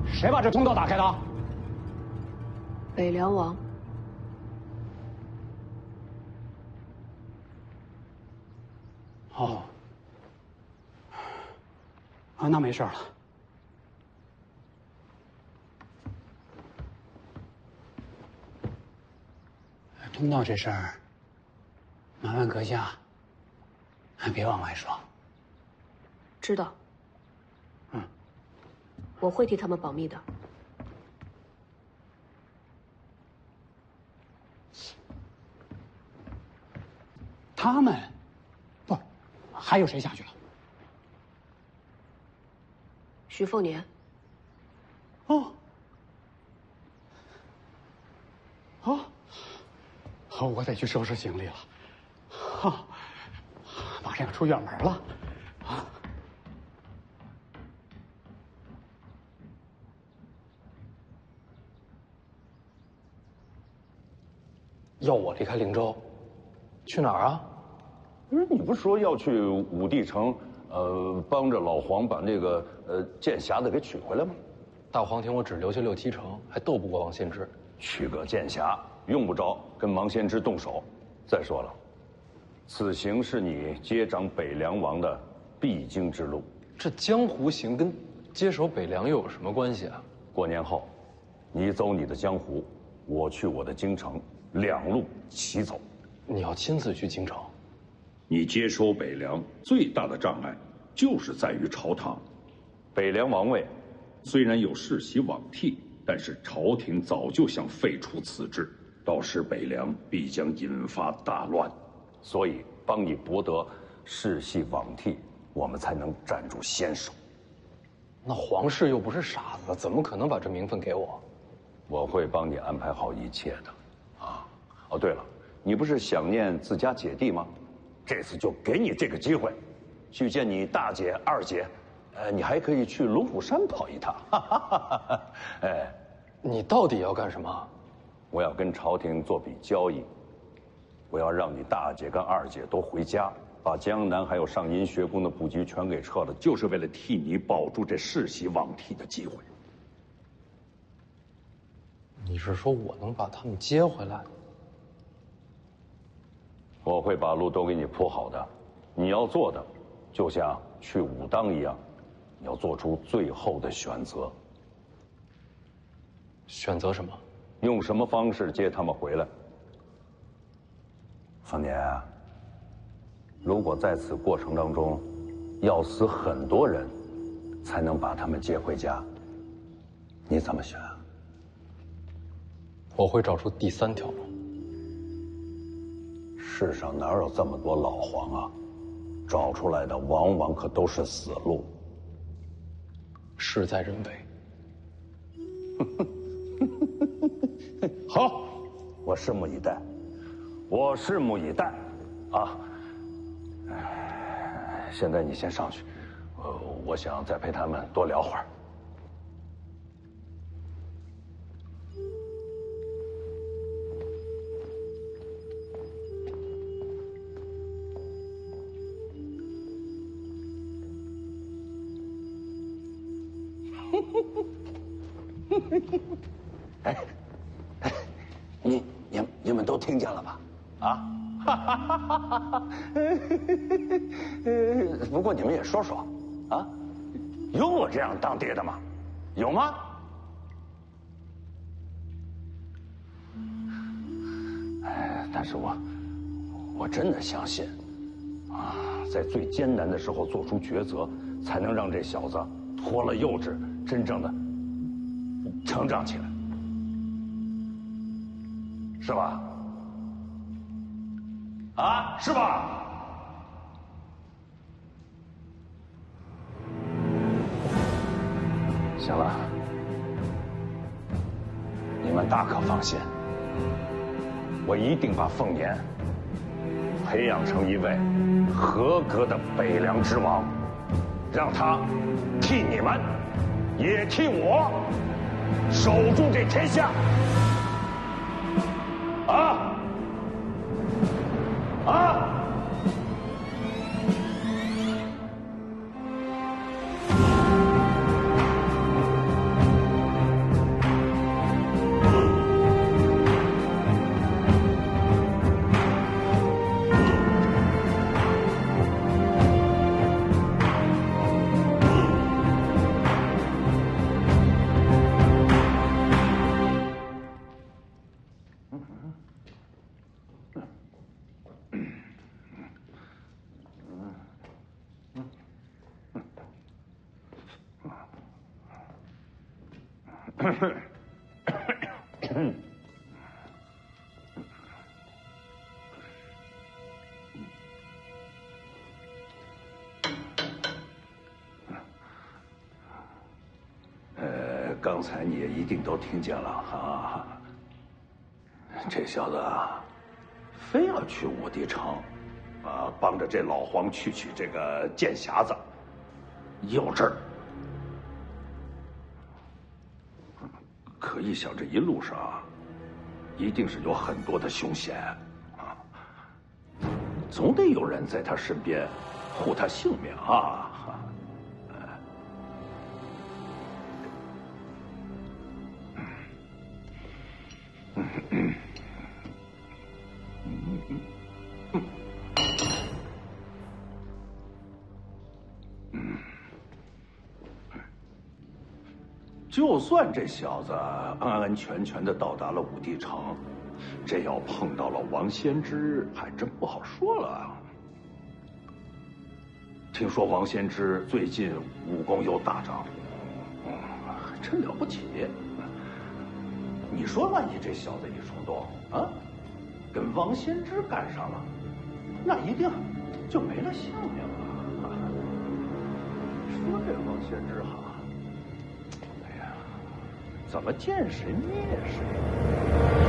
Speaker 19: 谁把这通道打开的？
Speaker 15: 北凉王。
Speaker 19: 哦，啊，那没事了。通道这事儿，麻烦阁下，别往外说。
Speaker 15: 知道。我会替他们保密的。
Speaker 19: 他们，不，还有谁下去了？
Speaker 15: 徐凤年。
Speaker 19: 哦，我得去收拾行李了。马上要出远门了。
Speaker 7: 要我离开灵州，去哪儿啊？
Speaker 8: 不是你不是说要去武帝城，帮着老黄把那个剑匣子给取回来吗？
Speaker 7: 大黄庭我只留下6、7成，还斗不过王献之。
Speaker 8: 取个剑匣，用不着跟王献之动手。再说了，此行是你接掌北凉王的必经之路。
Speaker 7: 这江湖行跟接手北凉又有什么关系啊？
Speaker 8: 过年后，你走你的江湖，我去我的京城，2路齐走。
Speaker 7: 你要亲自去京城？
Speaker 20: 你接收北凉最大的障碍，就是在于朝堂。
Speaker 8: 北凉王位
Speaker 20: 虽然有世袭罔替，但是朝廷早就想废除此制，到时北凉必将引发大乱。
Speaker 8: 所以帮你博得世袭罔替，我们才能站住先手。
Speaker 7: 那皇室又不是傻子，怎么可能把这名分给我？
Speaker 8: 我会帮你安排好一切的。哦，对了，你不是想念自家姐弟吗？这次就给你这个机会，去见你大姐、二姐，你还可以去龙虎山跑一趟。哎，
Speaker 7: 你到底要干什么？
Speaker 8: 我要跟朝廷做笔交易，我要让你大姐跟二姐都回家，把江南还有上阴学宫的布局全给撤了，
Speaker 20: 就是为了替你保住这世袭罔替的机会。
Speaker 7: 你是说我能把他们接回来？
Speaker 8: 我会把路都给你铺好的，你要做的，就像去武当一样，你要做出最后的选择。
Speaker 7: 选择什么？
Speaker 8: 用什么方式接他们回来？凤年，如果在此过程当中，要死很多人，才能把他们接回家，你怎么选？
Speaker 7: 我会找出第3条路。
Speaker 8: 世上哪有这么多老黄啊？找出来的往往可都是死路。
Speaker 7: 事在人
Speaker 8: 为。好，我拭目以待。我拭目以待。啊！现在你先上去，我想再陪他们多聊会儿。哎，你们都听见了吧？啊！不过你们也说说，啊，有我这样当爹的吗？有吗？哎，但是我真的相信，啊，在最艰难的时候做出抉择，才能让这小子脱了幼稚，真正的成长起来，是吧？啊，是吧？行了，你们大可放心，我一定把凤年培养成一位合格的北凉之王，让他替你们，也替我守住这天下。啊！啊！刚才你也一定都听见了啊！这小子非要去武帝城，啊，帮着这老黄去取这个剑匣子，有这儿。可一想这一路上，一定是有很多的凶险啊，总得有人在他身边护他性命啊。就算这小子安安全全的到达了武帝城，这要碰到了王先知，还真不好说了。听说王先知最近武功又大涨，还真了不起。你说，万一这小子一冲动啊，跟王先知干上了，那一定就没了性命了。说这王先知哈。怎么见谁灭谁？